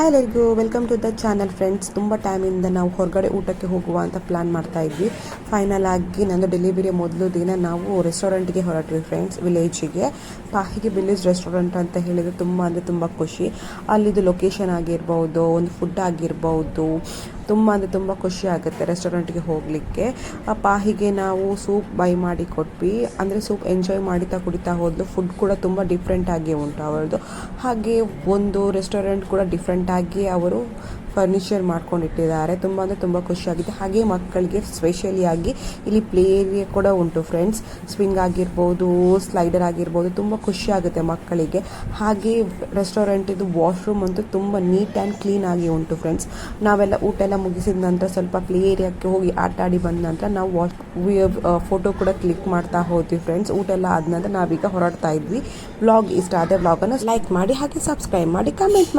Hi ಎಲ್ಲರಿಗೂ welcome to the channel friends. ತುಂಬ ಟೈಮಿಂದ ನಾವು ಹೊರಗಡೆ ಊಟಕ್ಕೆ ಹೋಗುವ ಅಂತ ಪ್ಲ್ಯಾನ್ ಮಾಡ್ತಾ ಇದ್ವಿ. ಫೈನಲ್ ಆಗಿ ನಂದು ಡೆಲಿವರಿಯ ಮೊದಲು ದಿನ ನಾವು ರೆಸ್ಟೋರೆಂಟ್ಗೆ ಹೊರಟ್ವಿ ಫ್ರೆಂಡ್ಸ್, ವಿಲೇಜಿಗೆ. ಪಾಹಿಗೆ ವಿಲೇಜ್ ರೆಸ್ಟೋರೆಂಟ್ ಅಂತ ಹೇಳಿದರೆ ತುಂಬ ಖುಷಿ. ಅಲ್ಲಿದ್ದು ಲೊಕೇಶನ್ ಆಗಿರ್ಬೋದು, ಒಂದು ಫುಡ್ ಆಗಿರ್ಬೋದು, ತುಂಬ ಖುಷಿ ಆಗುತ್ತೆ ರೆಸ್ಟೋರೆಂಟ್ಗೆ ಹೋಗಲಿಕ್ಕೆ. ಪಾಹಿಗೆ ನಾವು ಸೂಪ್ ಬೈ ಮಾಡಿ ಕೊಟ್ವಿ. ಅಂದರೆ ಸೂಪ್ ಎಂಜಾಯ್ ಕುಡಿತಾ ಹೋದ್ಲು. ಫುಡ್ ಕೂಡ ತುಂಬ ಡಿಫ್ರೆಂಟಾಗಿ ಉಂಟು ಅವರದ್ದು. ಹಾಗೆ ಒಂದು ರೆಸ್ಟೋರೆಂಟ್ ಕೂಡ ಡಿಫ್ರೆಂಟಾಗಿ ಅವರು ಫರ್ನಿಚರ್ ಮಾಡ್ಕೊಂಡಿಟ್ಟಿದ್ದಾರೆ. ತುಂಬ ಖುಷಿಯಾಗಿದೆ. ಹಾಗೆ ಮಕ್ಕಳಿಗೆ ಸ್ಪೆಷಲಿಯಾಗಿ ಇಲ್ಲಿ ಪ್ಲೇ ಏರಿಯಾ ಕೂಡ ಉಂಟು ಫ್ರೆಂಡ್ಸ್. ಸ್ವಿಂಗ್ ಆಗಿರ್ಬೋದು, ಸ್ಲೈಡರ್ ಆಗಿರ್ಬೋದು, ತುಂಬ ಖುಷಿಯಾಗುತ್ತೆ ಮಕ್ಕಳಿಗೆ. ಹಾಗೆ ರೆಸ್ಟೋರೆಂಟಿದು ವಾಶ್ರೂಮ್ ಅಂತೂ ತುಂಬ ನೀಟ್ ಆ್ಯಂಡ್ ಕ್ಲೀನ್ ಆಗಿ ಉಂಟು ಫ್ರೆಂಡ್ಸ್. ನಾವೆಲ್ಲ ಊಟ ಎಲ್ಲ ಮುಗಿಸಿದ ನಂತರ ಸ್ವಲ್ಪ ಪ್ಲೇ ಏರಿಯಾಕ್ಕೆ ಹೋಗಿ ಆಟ ಆಡಿ ಬಂದ ನಂತರ ನಾವು ಫೋಟೋ ಕೂಡ ಕ್ಲಿಕ್ ಮಾಡ್ತಾ ಹೋದ್ವಿ ಫ್ರೆಂಡ್ಸ್. ಊಟ ಎಲ್ಲ ಆದ ನಂತರ ನಾವೀಗ ಹೊರಡ್ತಾ ಇದ್ವಿ. ವ್ಲಾಗ್ ಇಷ್ಟ ಆದರೆ ವ್ಲಾಗನ್ನು ಲೈಕ್ ಮಾಡಿ, ಹಾಗೆ ಸಬ್ಸ್ಕ್ರೈಬ್ ಮಾಡಿ, ಕಮೆಂಟ್ ಮಾಡಿ.